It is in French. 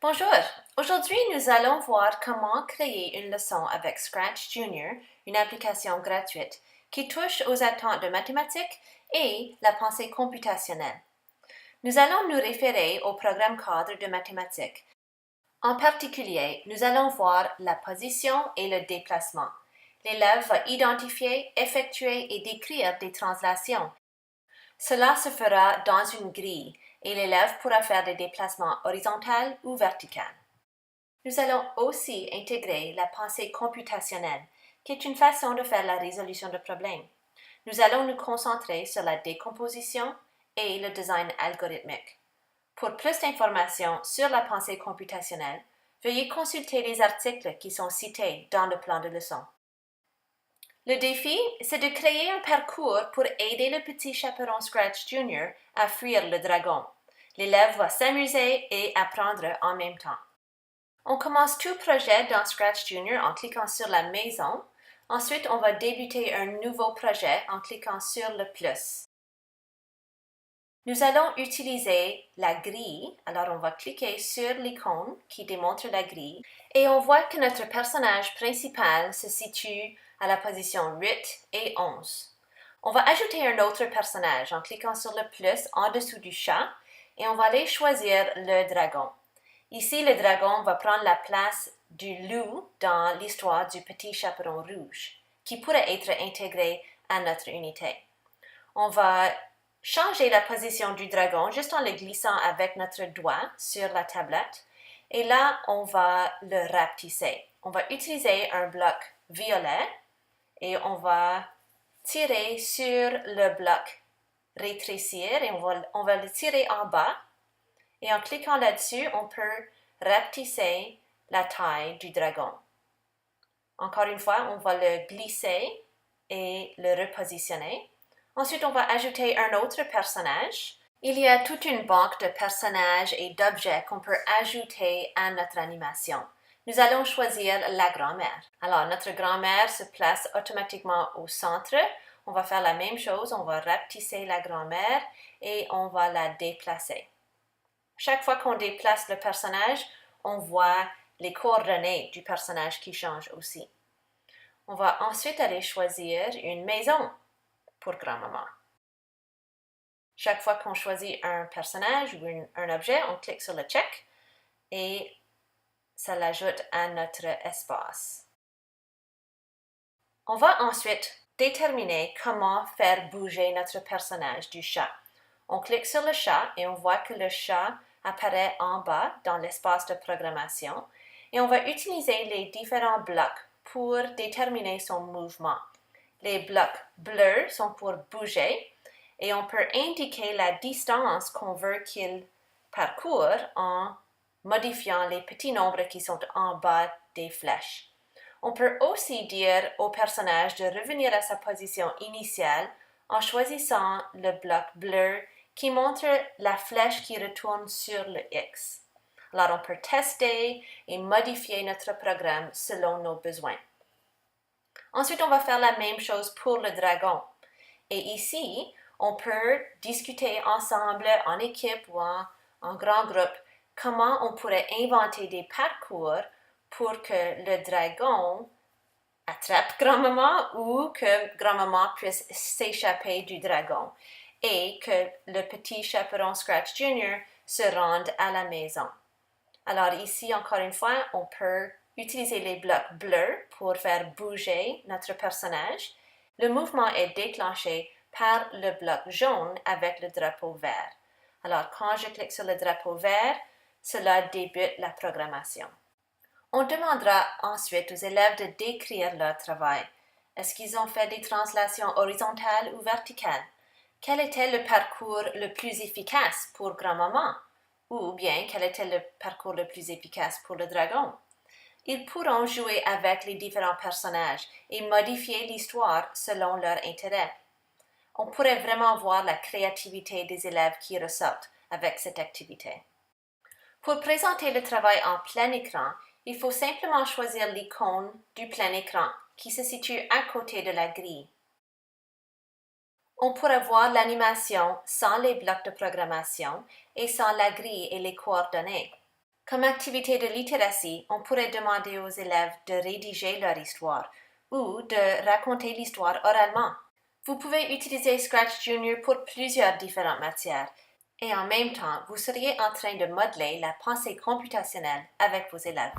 Bonjour! Aujourd'hui, nous allons voir comment créer une leçon avec Scratch Junior, une application gratuite qui touche aux attentes de mathématiques et la pensée computationnelle. Nous allons nous référer au programme cadre de mathématiques. En particulier, nous allons voir la position et le déplacement. L'élève va identifier, effectuer et décrire des translations. Cela se fera dans une grille et l'élève pourra faire des déplacements horizontaux ou verticaux. Nous allons aussi intégrer la pensée computationnelle, qui est une façon de faire la résolution de problèmes. Nous allons nous concentrer sur la décomposition et le design algorithmique. Pour plus d'informations sur la pensée computationnelle, veuillez consulter les articles qui sont cités dans le plan de leçon. Le défi, c'est de créer un parcours pour aider le petit chaperon Scratch Junior à fuir le dragon. L'élève va s'amuser et apprendre en même temps. On commence tout projet dans Scratch Junior en cliquant sur la maison. Ensuite, on va débuter un nouveau projet en cliquant sur le plus. Nous allons utiliser la grille, alors on va cliquer sur l'icône qui démontre la grille et on voit que notre personnage principal se situe à la position 8 et 11. On va ajouter un autre personnage en cliquant sur le plus en dessous du chat et on va aller choisir le dragon. Ici, le dragon va prendre la place du loup dans l'histoire du petit chaperon rouge, qui pourrait être intégré à notre unité. On va changer la position du dragon juste en le glissant avec notre doigt sur la tablette. Et là, on va le rapetisser. On va utiliser un bloc violet et on va tirer sur le bloc rétrécir et on va le tirer en bas. Et en cliquant là-dessus, on peut rapetisser la taille du dragon. Encore une fois, on va le glisser et le repositionner. Ensuite, on va ajouter un autre personnage. Il y a toute une banque de personnages et d'objets qu'on peut ajouter à notre animation. Nous allons choisir la grand-mère. Alors, notre grand-mère se place automatiquement au centre. On va faire la même chose, on va rapetisser la grand-mère et on va la déplacer. Chaque fois qu'on déplace le personnage, on voit les coordonnées du personnage qui changent aussi. On va ensuite aller choisir une maison pour grand-maman. Chaque fois qu'on choisit un personnage ou un objet, on clique sur le check et ça l'ajoute à notre espace. On va ensuite déterminer comment faire bouger notre personnage du chat. On clique sur le chat et on voit que le chat apparaît en bas dans l'espace de programmation et on va utiliser les différents blocs pour déterminer son mouvement. Les blocs bleus sont pour bouger et on peut indiquer la distance qu'on veut qu'il parcourt en modifiant les petits nombres qui sont en bas des flèches. On peut aussi dire au personnage de revenir à sa position initiale en choisissant le bloc bleu qui montre la flèche qui retourne sur le X. Alors, on peut tester et modifier notre programme selon nos besoins. Ensuite, on va faire la même chose pour le dragon. Et ici, on peut discuter ensemble en équipe ou en grand groupe comment on pourrait inventer des parcours pour que le dragon attrape grand-maman ou que grand-maman puisse s'échapper du dragon et que le petit chaperon Scratch Junior se rende à la maison. Alors ici, encore une fois, on peut utiliser les blocs bleus pour faire bouger notre personnage. Le mouvement est déclenché par le bloc jaune avec le drapeau vert. Alors, quand je clique sur le drapeau vert, cela débute la programmation. On demandera ensuite aux élèves de décrire leur travail. Est-ce qu'ils ont fait des translations horizontales ou verticales? Quel était le parcours le plus efficace pour grand-maman? Ou bien, quel était le parcours le plus efficace pour le dragon? Ils pourront jouer avec les différents personnages et modifier l'histoire selon leur intérêt. On pourrait vraiment voir la créativité des élèves qui ressortent avec cette activité. Pour présenter le travail en plein écran, il faut simplement choisir l'icône du plein écran qui se situe à côté de la grille. On pourra voir l'animation sans les blocs de programmation et sans la grille et les coordonnées. Comme activité de littératie, on pourrait demander aux élèves de rédiger leur histoire ou de raconter l'histoire oralement. Vous pouvez utiliser Scratch Junior pour plusieurs différentes matières et en même temps, vous seriez en train de modeler la pensée computationnelle avec vos élèves.